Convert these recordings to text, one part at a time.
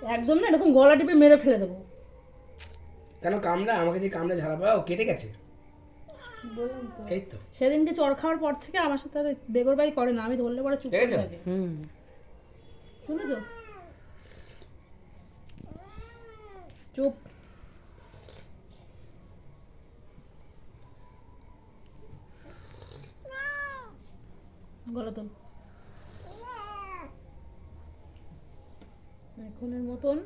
একদম না এরকম গলা টিপে মেরে ফেলে দেবো। কেন কামড়া আমাকে যে কামড়া ঝাড়া পাও কেটে গেছে। বললাম তো এই তো সেদিনকে চড় খাওয়ার পর থেকে আমার সাথে আর বেগরবাই করে না, আমি ধরলে পরে চুপ করে দেখেছো? থাকে। হুম শুনেছো? চুপ। গলা তোল। এখনের মতন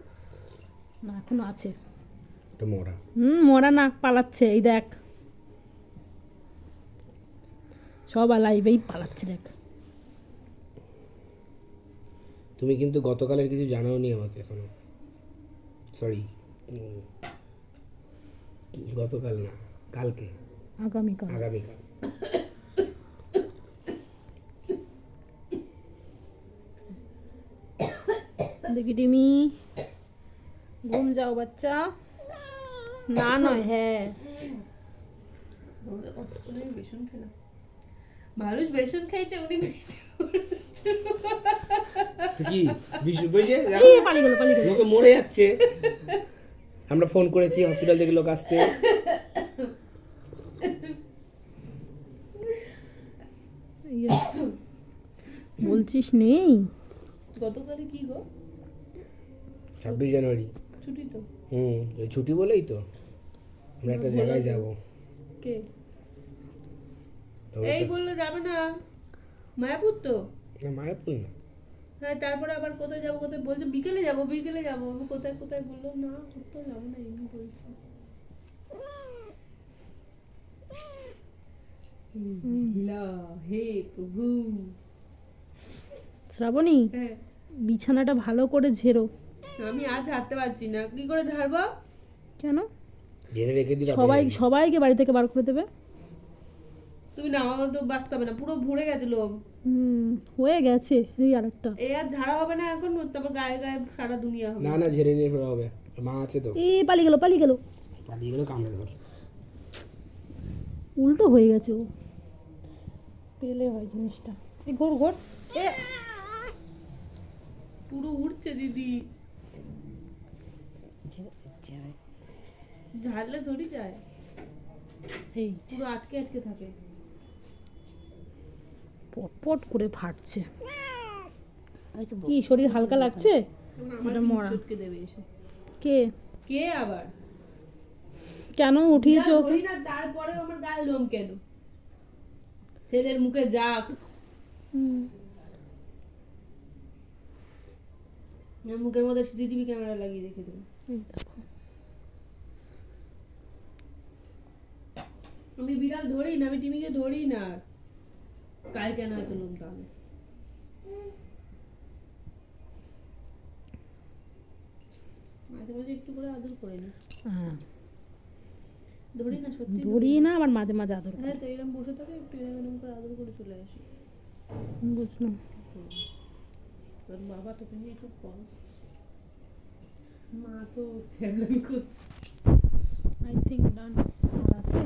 না, এখনো আছে। এটা মোড়া। মরা না, পালাচ্ছে, এই দেখ সব লাইভেই পালাচ্ছে দেখ। তুমি কিন্তু গতকালের কিছু জানাওনি আমাকে এখনো। সরি, গতকাল না, কালকে, আগামীকাল। আগামীকাল। দেখি টিমি, ঘুম যাও বাচ্চা। না নয় হ্যাঁ। কতক্ষণ বেসন খেলাম, মানুষ বেসন খাইছে উনি তো কি বুঝে এই পালিয়ে গেল, পালিয়ে গেল। লোকে মরে যাচ্ছে, আমরা ফোন করেছি হসপিটাল থেকে লোক আসছে। ইয়ে, বলছিস নেই? গতকালে কি গো? 26 জানুয়ারি ছুটি তো। এই ছুটি বলেই তো আমরা একটা জায়গায় যাব। কে তবে এই তো- বললে যাবে না? মায়াপুর তো। না মায়াপুর না, হ্যাঁ, তারপরে আবার কোথায় যাবো কোথায় বলছে, বিকেলে যাবো বিকেলে যাবো, আমি কোথায় কোথায় বললো না, কোথাও যাবো না এমনি বলছে। হে প্রভু। শ্রাবণী, হ্যাঁ, বিছানাটা ভালো করে ঝেড়ো। আমি আজ হাঁটতে পারছি না, কি করে ঝাড়বো? কেন? জেনে রেখে দিই সবাইকে বাড়ি থেকে বার করে দেবে। তুমি না, আমার তো বাঁচতে হবে না, পুরো ভরে গেছে লোম। হয়ে গেছে, এই আরেকটা। এই আর ঝাড়া হবে না এখন, তারপর গায়ে গায়ে সারা দুনিয়া হবে। না না ঝেড়ে নিয়ে ফেরা হবে, মা আছে তো। এই পালিয়ে গেল, পালিয়ে গেল। পালিয়ে গেলে কামড়ে ধর। উল্টো হয়ে গেছে ও, পেলে হয় জিনিসটা। এই ঘোর ঘোর। এ পুরো উঠছে দিদি, ঝাড়লে ধরি যায়, এই পুরো আটকে আটকে থাকে। পটপট করে ফাটছে। কি শরীর হালকা লাগছে? আমার এটা মরা। চটকে দেবে এসে। কে কে আবার? কেন উঠিয়েছো যা ওকে? ধরি না, তারপরে আমার গায়ে লোম কেন? ছেলের মুখে যাক, মুখের মধ্যে সিসিটিভি ক্যামেরা লাগিয়ে রেখে দেবো। এই দেখো, আমি বিড়াল ধরি না, আমি টিমিকে ধরি না। গায়ে কেন এত লোম তাহলে? মাঝে মাঝে একটু করে আদর করে নি, হ্যাঁ, ধরি না সত্যি। ধরি না, আবার মাঝে মাঝে আদর করি। হ্যাঁ, তো এরকম বসে থাকে, একটু এরকম করে আদর করে চলে আসি। বুঝলাম। তোর বাবা তোকে নিয়ে খুব কম, মা তো ছ্যাবলামি করছে। আই থিঙ্ক ডান। আর আছে